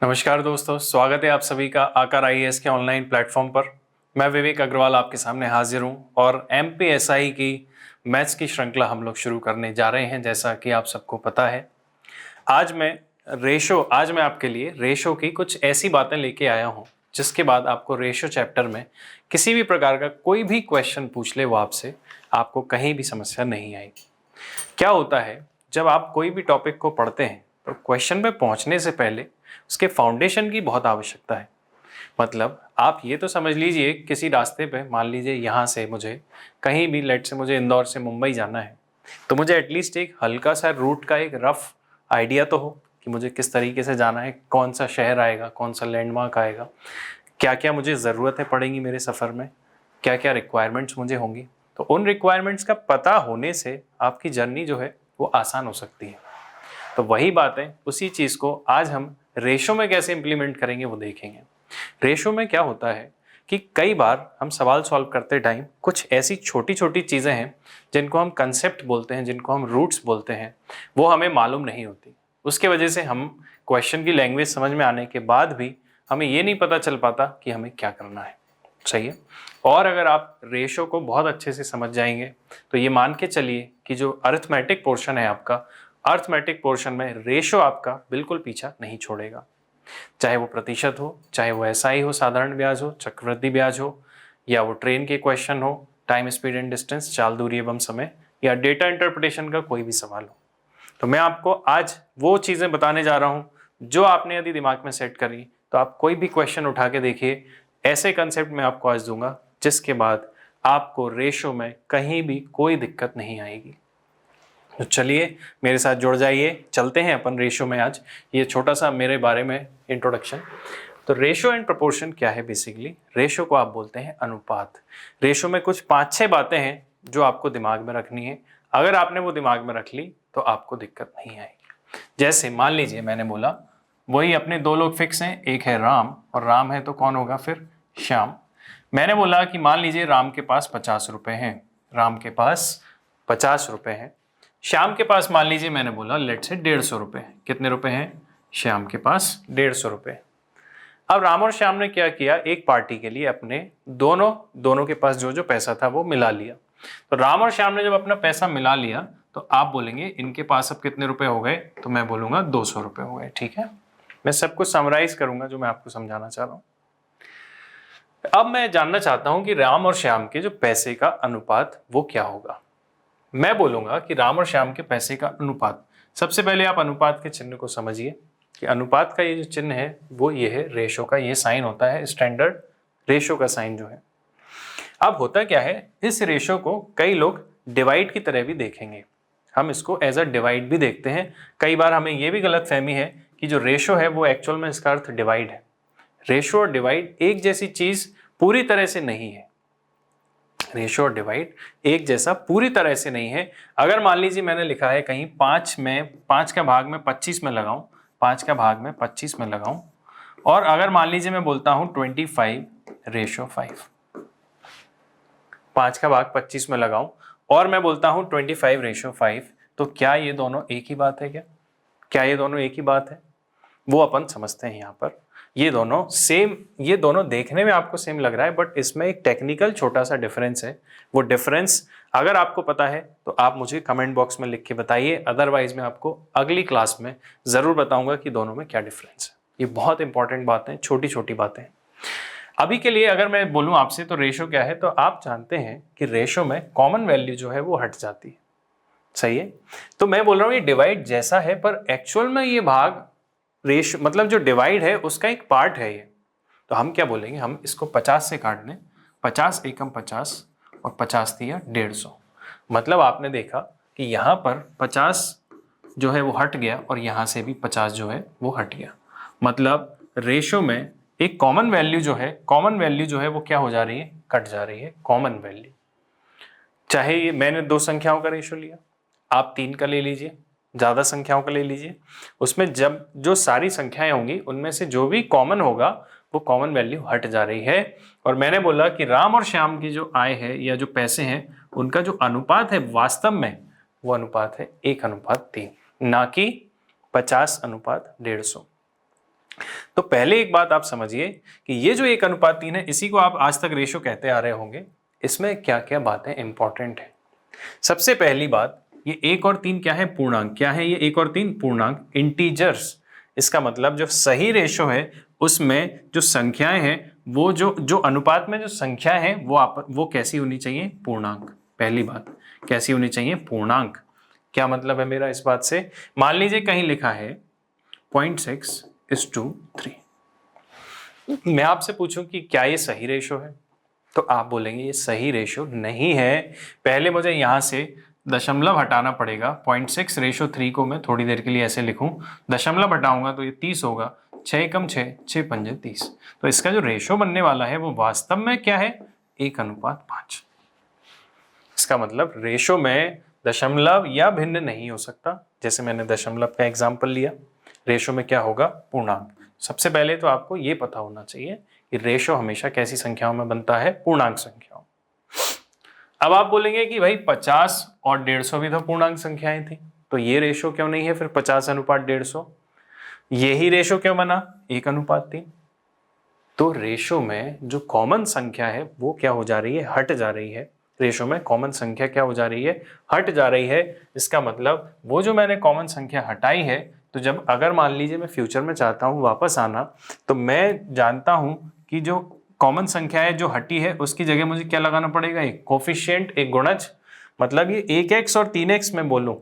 नमस्कार दोस्तों, स्वागत है आप सभी का आकर आईएएस के ऑनलाइन प्लेटफॉर्म पर। मैं विवेक अग्रवाल आपके सामने हाजिर हूं और एमपीएसआई की मैथ्स की श्रृंखला हम लोग शुरू करने जा रहे हैं। जैसा कि आप सबको पता है, आज मैं आपके लिए रेशो की कुछ ऐसी बातें लेके आया हूं जिसके बाद आपको रेशो चैप्टर में किसी भी प्रकार का कोई भी क्वेश्चन पूछ ले वो आपसे, आपको कहीं भी समस्या नहीं आएगी। क्या होता है, जब आप कोई भी टॉपिक को पढ़ते हैं तो क्वेश्चन पे पहुंचने से पहले उसके फाउंडेशन की बहुत आवश्यकता है। मतलब आप ये तो समझ लीजिए, किसी रास्ते पे मान लीजिए यहाँ से मुझे कहीं भी, लेट से मुझे इंदौर से मुंबई जाना है, तो मुझे एटलीस्ट एक हल्का सा रूट का एक रफ आइडिया तो हो कि मुझे किस तरीके से जाना है, कौन सा शहर आएगा, कौन सा लैंडमार्क आएगा, क्या क्या मुझे ज़रूरतें पड़ेंगी मेरे सफ़र में, क्या क्या रिक्वायरमेंट्स मुझे होंगी। तो उन रिक्वायरमेंट्स का पता होने से आपकी जर्नी जो है वो आसान हो सकती है। तो वही बातें, उसी चीज़ को आज हम रेशो में कैसे इंप्लीमेंट करेंगे वो देखेंगे। रेशो में क्या होता है कि कई बार हम सवाल सॉल्व करते टाइम कुछ ऐसी छोटी छोटी चीज़ें हैं जिनको हम कंसेप्ट बोलते हैं, जिनको हम रूट्स बोलते हैं, वो हमें मालूम नहीं होती। उसके वजह से हम क्वेश्चन की लैंग्वेज समझ में आने के बाद भी हमें ये नहीं पता चल पाता कि हमें क्या करना है। सही है। और अगर आप रेशो को बहुत अच्छे से समझ जाएंगे तो ये मान के चलिए कि जो अरिथमेटिक पोर्शन है आपका, अरिथमेटिक पोर्शन में रेशो आपका बिल्कुल पीछा नहीं छोड़ेगा। चाहे वो प्रतिशत हो, चाहे वो एसआई हो, साधारण ब्याज हो, चक्रवृद्धि ब्याज हो, या वो ट्रेन के क्वेश्चन हो, टाइम स्पीड एंड डिस्टेंस, चाल दूरी एवं समय, या डेटा इंटरप्रिटेशन का कोई भी सवाल हो। तो मैं आपको आज वो चीज़ें बताने जा रहा हूँ जो आपने यदि दिमाग में सेट करी तो आप कोई भी क्वेश्चन उठा के देखिए, ऐसे कंसेप्ट मैं आपको आज दूंगा जिसके बाद आपको रेशो में कहीं भी कोई दिक्कत नहीं आएगी। तो चलिए मेरे साथ जुड़ जाइए, चलते हैं अपन रेशो में। आज ये छोटा सा मेरे बारे में इंट्रोडक्शन। तो रेशो एंड प्रोपोर्शन क्या है? बेसिकली रेशो को आप बोलते हैं अनुपात। रेशो में कुछ 5-6 बातें हैं जो आपको दिमाग में रखनी है। अगर आपने वो दिमाग में रख ली तो आपको दिक्कत नहीं आएगी। जैसे मान लीजिए मैंने बोला वही अपने दो लोग फिक्स हैं, एक है राम और राम है तो कौन होगा फिर? श्याम। मैंने बोला कि मान लीजिए राम के पास 50 रुपए हैं, राम के पास 50 रुपए हैं। श्याम के पास मान लीजिए मैंने बोला लेट से 150 रुपए। कितने रुपए हैं? श्याम के पास 150 रुपए। अब राम और श्याम ने क्या किया, एक पार्टी के लिए अपने दोनों के पास जो जो पैसा था वो मिला लिया। तो राम और श्याम ने जब अपना पैसा मिला लिया तो आप बोलेंगे इनके पास अब कितने रुपए हो गए, तो मैं बोलूंगा 200 रुपए हो गए। ठीक है, मैं सब कुछ समराइज करूंगा जो मैं आपको समझाना चाह रहा हूं। अब मैं जानना चाहता हूं कि राम और श्याम के जो पैसे का अनुपात वो क्या होगा। मैं बोलूंगा कि राम और श्याम के पैसे का अनुपात, सबसे पहले आप अनुपात के चिन्ह को समझिए कि अनुपात का ये जो चिन्ह है वो ये है, रेशो का ये साइन होता है, स्टैंडर्ड रेशो का साइन जो है। अब होता क्या है, इस रेशो को कई लोग डिवाइड की तरह भी देखेंगे। हम इसको एज अ डिवाइड भी देखते हैं। कई बार हमें ये भी गलतफहमी है कि जो रेशो है वो एक्चुअल में इसका अर्थ डिवाइड है। रेशो और डिवाइड एक जैसी चीज पूरी तरह से नहीं है। रेशो और डिवाइड एक जैसा पूरी तरह से नहीं है। अगर मान लीजिए मैंने लिखा है कहीं 5 का भाग में 25 में लगाऊं, 5 का भाग में 25 में लगाऊं, और अगर मान लीजिए मैं बोलता हूं 25:5, 5 का भाग 25 में लगाऊं और मैं बोलता हूं 25:5, तो क्या ये दोनों एक ही बात है? क्या ये दोनों एक ही बात है? वो अपन समझते हैं। यहाँ पर ये दोनों सेम, ये दोनों देखने में आपको सेम लग रहा है, बट इसमें एक टेक्निकल छोटा सा डिफरेंस है। वो डिफरेंस अगर आपको पता है तो आप मुझे कमेंट बॉक्स में लिख के बताइए, अदरवाइज मैं आपको अगली क्लास में जरूर बताऊंगा कि दोनों में क्या डिफरेंस है। ये बहुत इंपॉर्टेंट बातें, छोटी छोटी बातें। अभी के लिए अगर मैं बोलूं आपसे तो रेशो क्या है, तो आप जानते हैं कि रेशो में कॉमन वैल्यू जो है वो हट जाती है। सही है। तो मैं बोल रहा हूं ये डिवाइड जैसा है, पर एक्चुअल में ये भाग रेशो मतलब जो डिवाइड है उसका एक पार्ट है ये। तो हम क्या बोलेंगे, हम इसको 50 से काट दें, 50 एकम 50 और 50 दिया 150। मतलब आपने देखा कि यहाँ पर 50 जो है वो हट गया और यहाँ से भी 50 जो है वो हट गया। मतलब रेशो में एक कॉमन वैल्यू जो है वो क्या हो जा रही है, कट जा रही है कॉमन वैल्यू। चाहे ये मैंने 2 संख्याओं का रेशो लिया, आप 3 का ले लीजिए, ज्यादा संख्याओं का ले लीजिए, उसमें जब जो सारी संख्याएं होंगी उनमें से जो भी कॉमन होगा वो कॉमन वैल्यू हट जा रही है। और मैंने बोला कि राम और श्याम की जो आय है या जो पैसे हैं उनका जो अनुपात है वास्तव में वो अनुपात है 1:3, ना कि 50:150। तो पहले एक बात आप समझिए कि ये जो 1:3 है, इसी को आप आज तक रेशो कहते आ रहे होंगे। इसमें क्या क्या बातें इंपॉर्टेंट है। सबसे पहली बात, ये 1 और 3 क्या है? पूर्णांक। क्या है ये 1 और 3? पूर्णांक, इंटीजर्स। इसका मतलब जो सही रेशो है उसमें जो संख्याएं हैं, वो जो जो अनुपात में जो संख्याएं हैं वो कैसी होनी चाहिए? पूर्णांक। पहली बात, कैसी होनी चाहिए? पूर्णांक। क्या मतलब है मेरा इस बात से? मान लीजिए कहीं लिखा है 0.6:3, मैं आपसे पूछूं कि क्या ये सही रेशो है, तो आप बोलेंगे ये सही रेशो नहीं है। पहले मुझे यहां से दशमलव हटाना पड़ेगा। 0.6:3 को मैं थोड़ी देर के लिए ऐसे लिखूं, दशमलव हटाऊंगा तो ये 30 होगा। 6 कम 6, 6×5 30। तो इसका जो रेशो बनने वाला है वो वास्तव में क्या है? 1:5। इसका मतलब रेशो में दशमलव या भिन्न नहीं हो सकता। जैसे मैंने दशमलव का एग्जाम्पल लिया, रेशो में क्या होगा? पूर्णांक। सबसे पहले तो आपको ये पता होना चाहिए कि रेशो हमेशा कैसी संख्याओं में बनता है? पूर्णांक संख्याओं। अब आप बोलेंगे कि भाई 50 और 150 भी तो पूर्णांक संख्याएं थी, तो ये रेशो क्यों नहीं है फिर 50:150? यही रेशो क्यों बना 1:3? तो रेशो में जो कॉमन संख्या है वो क्या हो जा रही है? हट जा रही है। रेशो में कॉमन संख्या क्या हो जा रही है? हट जा रही है। इसका मतलब वो जो मैंने कॉमन संख्या हटाई है, तो जब अगर मान लीजिए मैं फ्यूचर में चाहता हूं वापस आना, तो मैं जानता हूं कि जो कॉमन संख्या है जो हटी है उसकी जगह मुझे क्या लगाना पड़ेगा? एक कोफिशिएंट, एक गुणज। मतलब ये 1x और 3x में बोलूं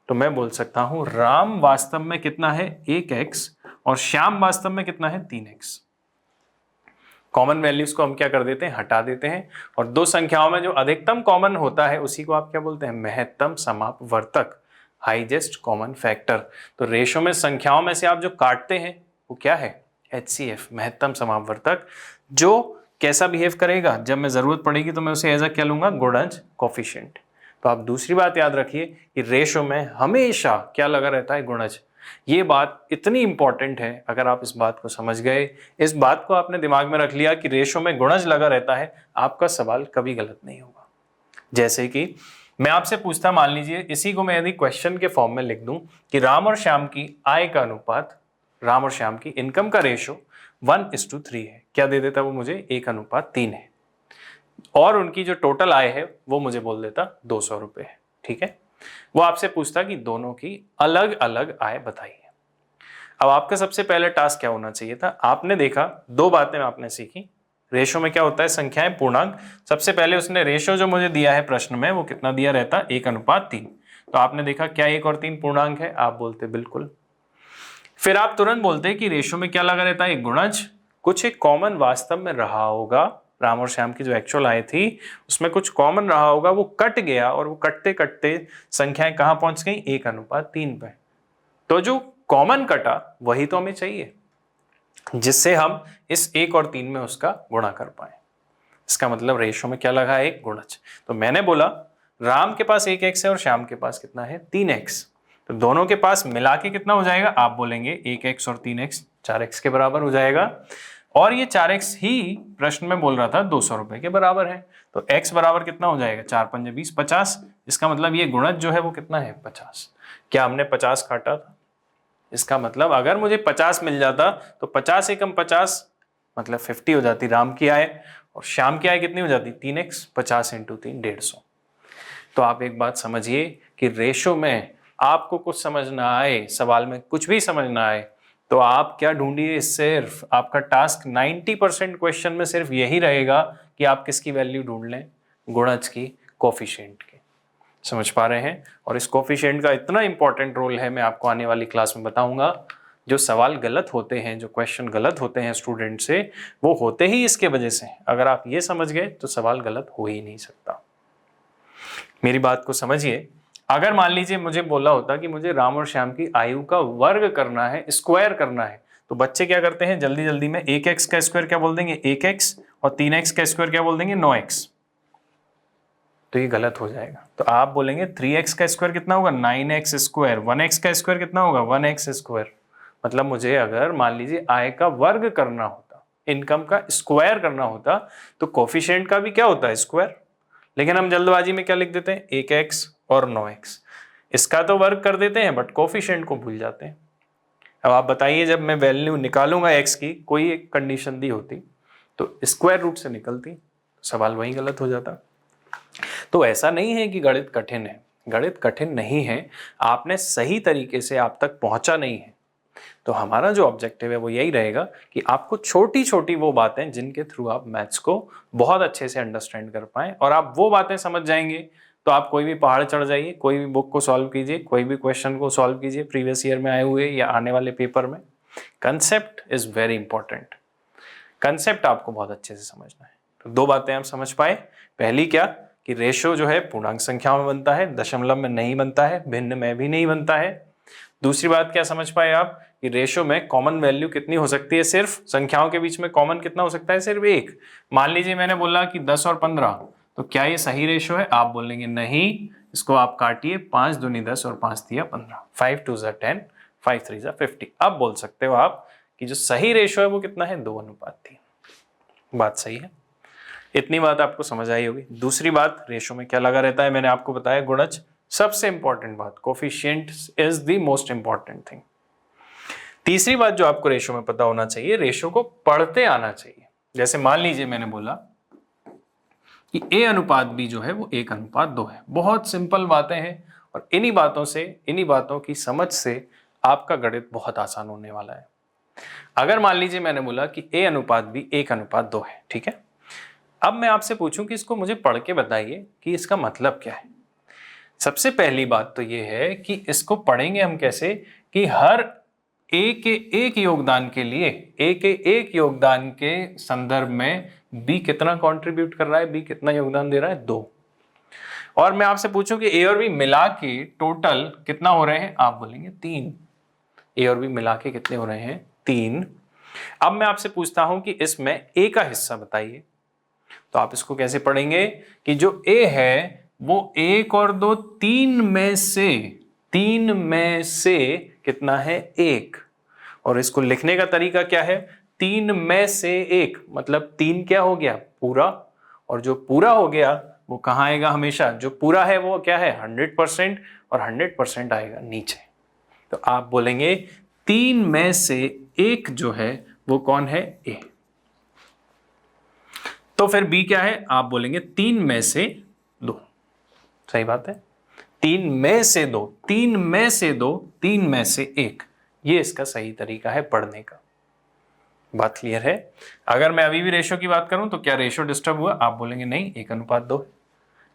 तो मैं बोल सकता हूं राम वास्तव में कितना है? 1x, और श्याम वास्तव में कितना है? 3x। कॉमन वैल्यूज को हम क्या कर देते हैं? हटा देते हैं। और दो संख्याओं में जो अधिकतम कॉमन होता है उसी को आप क्या बोलते हैं? महत्तम समापवर्तक, हाईएस्ट कॉमन फैक्टर। तो रेशो में संख्याओं में से आप जो काटते हैं वो क्या है? HCF, महत्तम समापवर्तक। जो कैसा बिहेव करेगा? जब मैं जरूरत पड़ेगी तो मैं उसे एज अ क्या लूंगा? गुणज, कोफिशिएंट। तो आप दूसरी बात याद रखिए कि रेशो में हमेशा क्या लगा रहता है? गुणज। ये बात इतनी इंपॉर्टेंट है, अगर आप इस बात को समझ गए, इस बात को आपने दिमाग में रख लिया कि रेशो में गुणज लगा रहता है, आपका सवाल कभी गलत नहीं होगा। जैसे कि मैं आपसे पूछता, मान लीजिए इसी को मैं यदि क्वेश्चन के फॉर्म में लिख दूं कि राम और श्याम की आय का अनुपात, राम और श्याम की इनकम का रेशो 1:3 है, क्या दे देता वो मुझे? 1:3 है। और उनकी जो टोटल आय है वो मुझे बोल देता 200 रुपए है। ठीक है, वो आपसे पूछता कि दोनों की अलग अलग आय बताइए। अब आपका सबसे पहले टास्क क्या होना चाहिए था? आपने देखा, दो बातें आपने सीखी। रेशो में क्या होता है? संख्याएं, पूर्णांक। सबसे पहले उसने रेशो जो मुझे दिया है प्रश्न में वो कितना दिया रहता? 1:3। तो आपने देखा क्या 1 और 3 पूर्णांक है? आप बोलते बिल्कुल। फिर आप तुरंत बोलते कि रेशो में क्या लगा रहता है? एक गुणज। कुछ एक कॉमन वास्तव में रहा होगा, राम और श्याम की जो एक्चुअल आय थी उसमें कुछ कॉमन रहा होगा, वो कट गया और वो कटते कटते संख्याएं कहां पहुंच गई? 1:3 पे। तो जो कॉमन कटा वही तो हमें चाहिए, जिससे हम इस 1 और 3 में उसका गुणा कर पाए। इसका मतलब रेशो में क्या लगा है? एक गुणज। तो मैंने बोला राम के पास 1x है और श्याम के पास कितना है? 3x। तो दोनों के पास मिला के कितना हो जाएगा? आप बोलेंगे 1x और 3x 4x के बराबर हो जाएगा। और ये 4x ही प्रश्न में बोल रहा था 200 रुपए के बराबर है। तो x बराबर कितना हो जाएगा? 4×5 = 20, 50। इसका मतलब ये गुणज जो है वो कितना है? 50। क्या हमने 50 काटा था? इसका मतलब अगर मुझे 50 मिल जाता तो 50 एकम 50 मतलब 50 हो जाती राम की आय, और श्याम की आय कितनी हो जाती? 3x। 50 × 3 150। तो आप एक बात समझिए कि रेशो में आपको कुछ समझ ना आए, सवाल में कुछ भी समझ ना आए, तो आप क्या ढूंढिए? सिर्फ आपका टास्क 90% क्वेश्चन में सिर्फ यही रहेगा कि आप किसकी वैल्यू ढूंढ लें? गुणज की, कोफिशिएंट की। समझ पा रहे हैं? और इस कोफिशिएंट का इतना इंपॉर्टेंट रोल है, मैं आपको आने वाली क्लास में बताऊंगा। जो सवाल गलत होते हैं, जो क्वेश्चन गलत होते हैं स्टूडेंट से, वो होते ही इसके वजह से। अगर आप ये समझ गए तो सवाल गलत हो ही नहीं सकता। मेरी बात को समझिए। अगर मान लीजिए मुझे बोला होता कि मुझे राम और श्याम की आयु का वर्ग करना है, स्क्वायर करना है, तो बच्चे क्या करते हैं? जल्दी जल्दी में 1x का स्क्वायर क्या बोल देंगे? 1x, और 3x का स्क्वायर क्या बोल देंगे? 9x। तो ये गलत हो जाएगा। तो आप बोलेंगे 3x का स्क्वायर कितना होगा? 9x square. 1x का स्क्वायर कितना होगा? 1x square. मतलब मुझे अगर मान लीजिए आय का वर्ग करना होता, इनकम का स्क्वायर करना होता, तो कोफिशिएंट का भी क्या होता है? स्क्वायर। लेकिन हम जल्दबाजी में क्या लिख देते हैं? 1x और 9x। इसका तो वर्ग कर देते हैं बट कोफिशिएंट को भूल जाते हैं। अब आप बताइए, जब मैं वैल्यू निकालूंगा x की, कोई एक कंडीशन दी होती तो स्क्वायर रूट से निकलती, सवाल वही गलत हो जाता। तो ऐसा नहीं है कि गणित कठिन है, गणित कठिन नहीं है, आपने सही तरीके से आप तक पहुंचा नहीं है। तो हमारा जो ऑब्जेक्टिव है वो यही रहेगा कि आपको छोटी छोटी वो बातें जिनके थ्रू आप मैथ्स को बहुत अच्छे से अंडरस्टैंड कर पाएं, और आप वो बातें समझ जाएंगे तो आप कोई भी पहाड़ चढ़ जाइए, कोई भी बुक को सॉल्व कीजिए, कोई भी क्वेश्चन को सॉल्व कीजिए प्रीवियस ईयर में आए हुए या आने वाले पेपर में। Concept is very important, concept आपको बहुत अच्छे से समझना है। तो दो बातें आप समझ पाए, पहली क्या कि रेशो जो है पूर्णांक संख्याओं में बनता है, दशमलव में नहीं बनता है, भिन्न में भी नहीं बनता है। दूसरी बात क्या समझ पाए आप कि रेशो में कॉमन वैल्यू कितनी हो सकती है, सिर्फ संख्याओं के बीच में कॉमन कितना हो सकता है, सिर्फ एक। मान लीजिए मैंने बोला कि 10 और 15, तो क्या ये सही रेशो है? आप बोलेंगे नहीं, इसको आप काटिए, 5 दूनी 10 और 5 दिया 15, 5 2 10, 5 3 50। अब बोल सकते हो आप कि जो सही रेशो है वो कितना है, 2:3। बात सही है, इतनी बात आपको समझ आई होगी। दूसरी बात, रेशो में क्या लगा रहता है, मैंने आपको बताया गुणज, सबसे इंपॉर्टेंट बात, coefficient is the most important thing. तीसरी बात जो आपको रेशो में पता होना चाहिए, रेशो को पढ़ते आना चाहिए। जैसे मान लीजिए मैंने बोला कि a अनुपात b जो है वो 1:2 है, बहुत सिंपल बातें हैं, और इन्हीं बातों से, इन्हीं बातों की समझ से आपका गणित बहुत आसान होने वाला है। अगर मान लीजिए मैंने बोला कि a अनुपात b 1:2 है, ठीक है, अब मैं आपसे पूछूं कि इसको मुझे पढ़ के बताइए कि इसका मतलब क्या है। सबसे पहली बात तो ये है कि इसको पढ़ेंगे हम कैसे कि हर ए के एक योगदान के लिए, ए के एक योगदान के संदर्भ में बी कितना कंट्रीब्यूट कर रहा है, बी कितना योगदान दे रहा है, 2। और मैं आपसे पूछूं कि ए और बी मिला के टोटल कितना हो रहे हैं, आप बोलेंगे 3। ए और बी मिला के कितने हो रहे हैं, 3। अब मैं आपसे पूछता हूं कि इसमें ए का हिस्सा बताइए, तो आप इसको कैसे पढ़ेंगे कि जो ए है वो 1 और 2 3 में से कितना है, 1। और इसको लिखने का तरीका क्या है, 3 में से 1 मतलब 3 क्या हो गया, पूरा। और जो पूरा हो गया वो कहाँ आएगा, हमेशा जो पूरा है वो क्या है, 100%, और 100% आएगा नीचे। तो आप बोलेंगे 3 में से 1 जो है वो कौन है, ए। तो फिर बी क्या है, आप बोलेंगे 3 में से 2। सही बात है, 3 में से 2, 3 में से 2, 3 में से 1, ये इसका सही तरीका है पढ़ने का। बात क्लियर है? अगर मैं अभी भी रेशो की बात करूं तो क्या रेशो डिस्टर्ब हुआ, आप बोलेंगे नहीं, 1:2।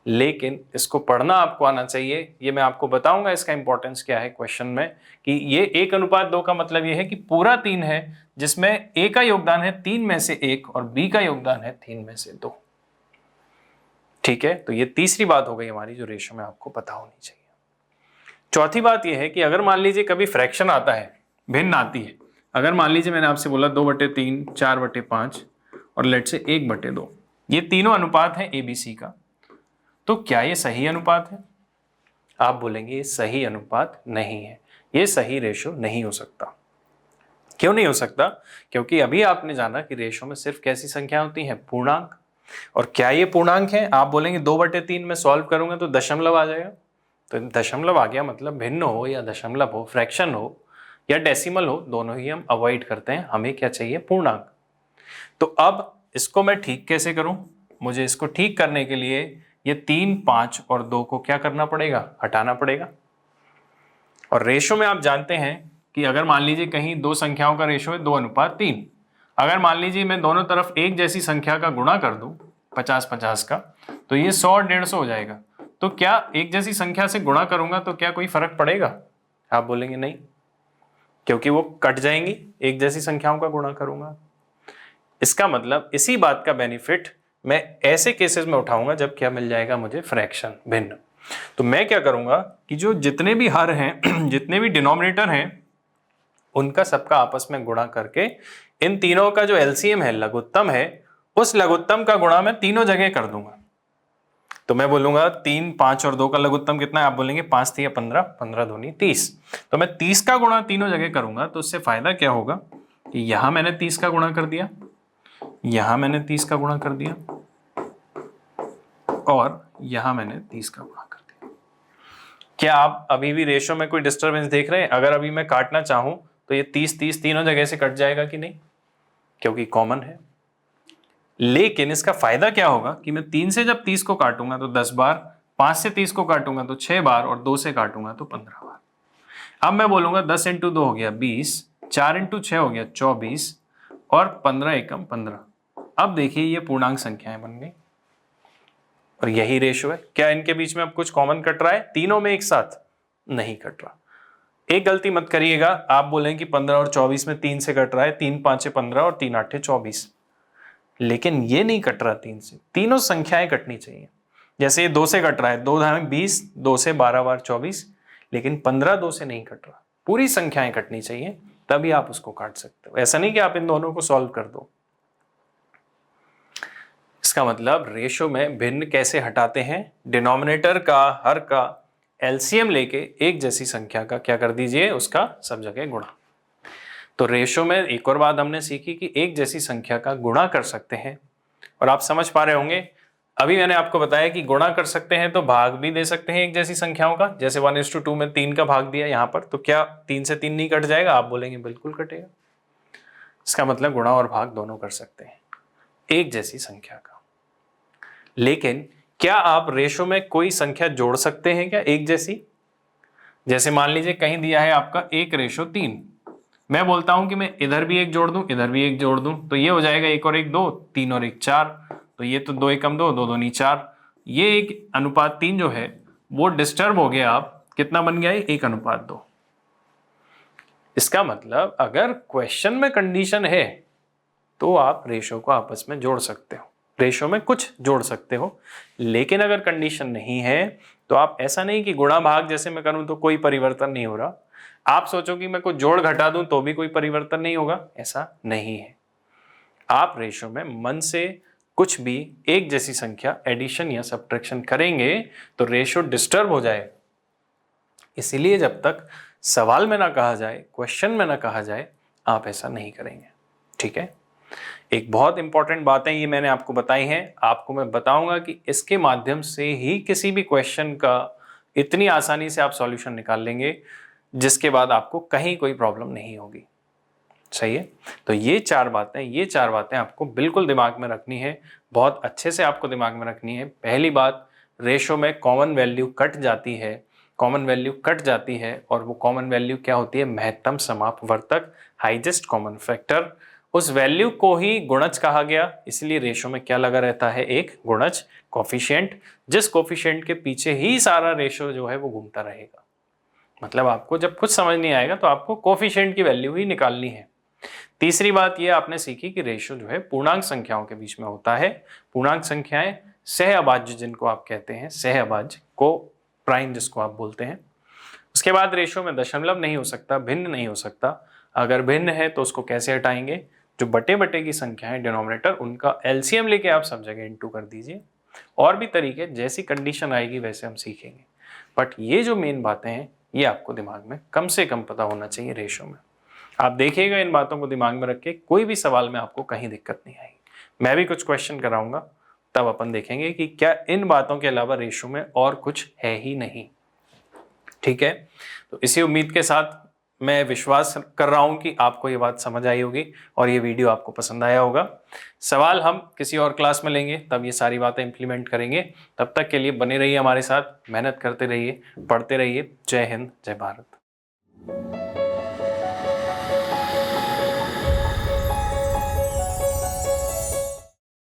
लेकिन इसको पढ़ना आपको आना चाहिए, ये मैं आपको बताऊंगा इसका इंपॉर्टेंस क्या है क्वेश्चन में, कि ये 1:2 का मतलब ये है कि पूरा 3 है, जिसमें ए का योगदान है 3 में से 1 और बी का योगदान है 3 में से 2। ठीक है, तो ये तीसरी बात हो गई हमारी जो रेशो में आपको पता होनी चाहिए। चौथी बात ये है कि अगर मान लीजिए कभी फ्रैक्शन आता है, भिन्न आती है, अगर मान लीजिए मैंने आपसे बोला 2/3, 4/5 और लेट से 1/2, ये तीनों अनुपात है ABC का, तो क्या ये सही अनुपात है? आप बोलेंगे ये सही अनुपात नहीं है, ये सही रेशो नहीं हो सकता। क्यों नहीं हो सकता? क्योंकि अभी आपने जाना कि रेशो में सिर्फ कैसी संख्या होती है, पूर्णांक। और क्या ये पूर्णांक है? आप बोलेंगे 2/3 में सॉल्व करूंगा तो दशमलव आ जाएगा। तो दशमलव आ गया मतलब भिन्न हो या दशमलव हो, फ्रैक्शन हो या डेसिमल हो, दोनों ही हम अवॉइड करते हैं, हमें क्या चाहिए, पूर्णांक। तो अब इसको मैं ठीक कैसे करूं? मुझे इसको ठीक करने के लिए ये 3, 5 और 2 को क्या करना पड़ेगा, हटाना पड़ेगा। और रेशो में आप जानते हैं कि अगर मान लीजिए कहीं दो संख्याओं का रेशो है 2:3, अगर मान लीजिए मैं दोनों तरफ एक जैसी संख्या का गुणा कर दूं 50-50 का, तो ये 100-150 हो जाएगा। तो क्या एक जैसी संख्या से गुणा करूंगा तो क्या कोई फर्क पड़ेगा? आप बोलेंगे नहीं, क्योंकि वो कट जाएंगी एक जैसी संख्याओं का गुणा करूंगा। इसका मतलब इसी बात का बेनिफिट मैं ऐसे केसेस में उठाऊंगा जब क्या मिल जाएगा मुझे, फ्रैक्शन, भिन्न। तो मैं क्या करूंगा कि जो जितने भी हर हैं जितने भी डिनोमिनेटर हैं उनका सबका आपस में गुणा करके इन तीनों का जो एलसीएम है, लघुत्तम है, उस लघुत्तम का गुणा मैं तीनों जगह कर दूंगा। तो मैं बोलूंगा 3, 5 और 2 का लघुत्तम कितना है, आप बोलेंगे 5 3 15, 15 दूनी 30। तो मैं 30 का गुणा तीनों जगह करूंगा, तो उससे फायदा क्या होगा कि यहां मैंने 30 का गुणा कर दिया, यहां मैंने 30 का गुणा कर दिया, और यहां मैंने 30 का गुणा कर दिया। क्या आप अभी भी रेशो में कोई डिस्टर्बेंस देख रहे हैं? अगर अभी मैं काटना चाहूं तो ये 30-30 तीनों जगह से कट जाएगा कि नहीं, क्योंकि कॉमन है। लेकिन इसका फायदा क्या होगा कि मैं 3 से जब 30 को काटूंगा तो 10 बार, 5 से 30 को काटूंगा तो 6 बार और 2 से काटूंगा तो 15 बार। अब मैं बोलूंगा 10 इंटू 2 हो गया 20, 4 इंटू 6 हो गया 24 और 15 एकम 15। अब देखिए ये पूर्णांक संख्याएं बन गई और यही रेशो है। क्या इनके बीच में अब कुछ कॉमन कट रहा है तीनों में एक साथ? नहीं कट रहा। एक गलती मत करिएगा, आप बोलेंगे कि 15 और 24 में 3 से कट रहा है, 3 5 15 और 3 8 24, लेकिन ये नहीं कट रहा 3 से। तीनों संख्याएं कटनी चाहिए। जैसे ये 2 से कट रहा है, 2 धाम 20, 2 से 12 बार 24, लेकिन 15 2 से नहीं कट रहा। पूरी संख्याएं कटनी चाहिए, तभी आप उसको काट सकते हो। ऐसा नहीं कि आप इन दोनों को सॉल्व कर दो। इसका मतलब रेशो में भिन्न कैसे हटाते हैं? डिनोमिनेटर का हर का एलसीएम लेके एक जैसी संख्या का क्या कर दीजिए, उसका सब जगह गुणा। तो रेशो में एक और बात हमने सीखी कि एक जैसी संख्या का गुणा कर सकते हैं। और आप समझ पा रहे होंगे, अभी मैंने आपको बताया कि गुणा कर सकते हैं तो भाग भी दे सकते हैं एक जैसी संख्याओं का। जैसे 1:2 में 3 का भाग दिया यहाँ पर, तो क्या 3 से 3 नहीं कट जाएगा? आप बोलेंगे बिल्कुल कटेगा। इसका मतलब गुणा और भाग दोनों कर सकते हैं एक जैसी संख्या का। लेकिन क्या आप रेशो में कोई संख्या जोड़ सकते हैं क्या एक जैसी? जैसे मान लीजिए कहीं दिया है आपका 1:3, मैं बोलता हूं कि मैं इधर भी एक जोड़ दूं, इधर भी एक जोड़ दूं, तो ये हो जाएगा 1 और 1 2, 3 और 1 4, तो ये तो 2 एकम 2, 2 दूनी 4। ये एक अनुपात 3 जो है वो डिस्टर्ब हो गया। आप कितना बन गया? 1:2। इसका मतलब अगर क्वेश्चन में कंडीशन है तो आप रेशो को आपस में जोड़ सकते हो, रेशो में कुछ जोड़ सकते हो। लेकिन अगर कंडीशन नहीं है तो आप ऐसा नहीं कि गुणा भाग जैसे मैं करूं तो कोई परिवर्तन नहीं हो रहा, आप सोचो कि मैं कुछ जोड़ घटा दूं तो भी कोई परिवर्तन नहीं होगा, ऐसा नहीं है। आप रेशो में मन से कुछ भी एक जैसी संख्या एडिशन या सब्ट्रैक्शन करेंगे तो रेशो डिस्टर्ब हो जाए। इसीलिए जब तक सवाल में ना कहा जाए, क्वेश्चन में ना कहा जाए, आप ऐसा नहीं करेंगे। ठीक है, एक बहुत इंपॉर्टेंट बात है, ये मैंने आपको बताई है। आपको मैं बताऊंगा कि इसके माध्यम से ही किसी भी क्वेश्चन का इतनी आसानी से आप सॉल्यूशन निकाल लेंगे जिसके बाद आपको कहीं कोई प्रॉब्लम नहीं होगी। सही है, तो ये चार बातें आपको बिल्कुल दिमाग में रखनी है, बहुत अच्छे से आपको दिमाग में रखनी है। पहली बात, रेशो में कॉमन वैल्यू कट जाती है, और वो कॉमन वैल्यू क्या होती है? महत्तम समापवर्तक, हाईएस्ट कॉमन फैक्टर। उस वैल्यू को ही गुणज कहा गया, इसलिए रेशो में क्या लगा रहता है? एक गुणज, कोफिशिएंट, जिस कोफिशिएंट के पीछे ही सारा रेशो जो है वो घूमता रहेगा। मतलब आपको जब कुछ समझ नहीं आएगा तो आपको कोफिशिएंट की वैल्यू ही निकालनी है। तीसरी बात ये आपने सीखी कि रेशो जो है पूर्णांक संख्याओं के बीच में होता है। पूर्णांक संख्याएं सह अभाज्य जिनको आप कहते हैं, सह अभाज्य को प्राइम जिसको आप बोलते हैं। उसके बाद रेशो में दशमलव नहीं हो सकता, भिन्न नहीं हो सकता। अगर भिन्न है तो उसको कैसे हटाएंगे? जो बटे बटे की संख्या है डिनोमिनेटर, उनका एलसीएम लेके आप सब जगह इनटू कर दीजिए। और भी तरीके, जैसी कंडीशन आएगी वैसे हम सीखेंगे। बट ये जो मेन बातें हैं ये आपको दिमाग में कम से कम पता होना चाहिए रेशो में। आप देखिएगा इन बातों को दिमाग में रख के कोई भी सवाल में आपको कहीं दिक्कत नहीं आएगी। मैं भी कुछ क्वेश्चन कराऊंगा, तब अपन देखेंगे कि क्या इन बातों के अलावा रेशो में और कुछ है ही नहीं। ठीक है, तो इसी उम्मीद के साथ मैं विश्वास कर रहा हूं कि आपको ये बात समझ आई होगी और ये वीडियो आपको पसंद आया होगा। सवाल हम किसी और क्लास में लेंगे, तब ये सारी बातें इंप्लीमेंट करेंगे। तब तक के लिए बने रहिए हमारे साथ, मेहनत करते रहिए, पढ़ते रहिए। जय हिंद, जय भारत।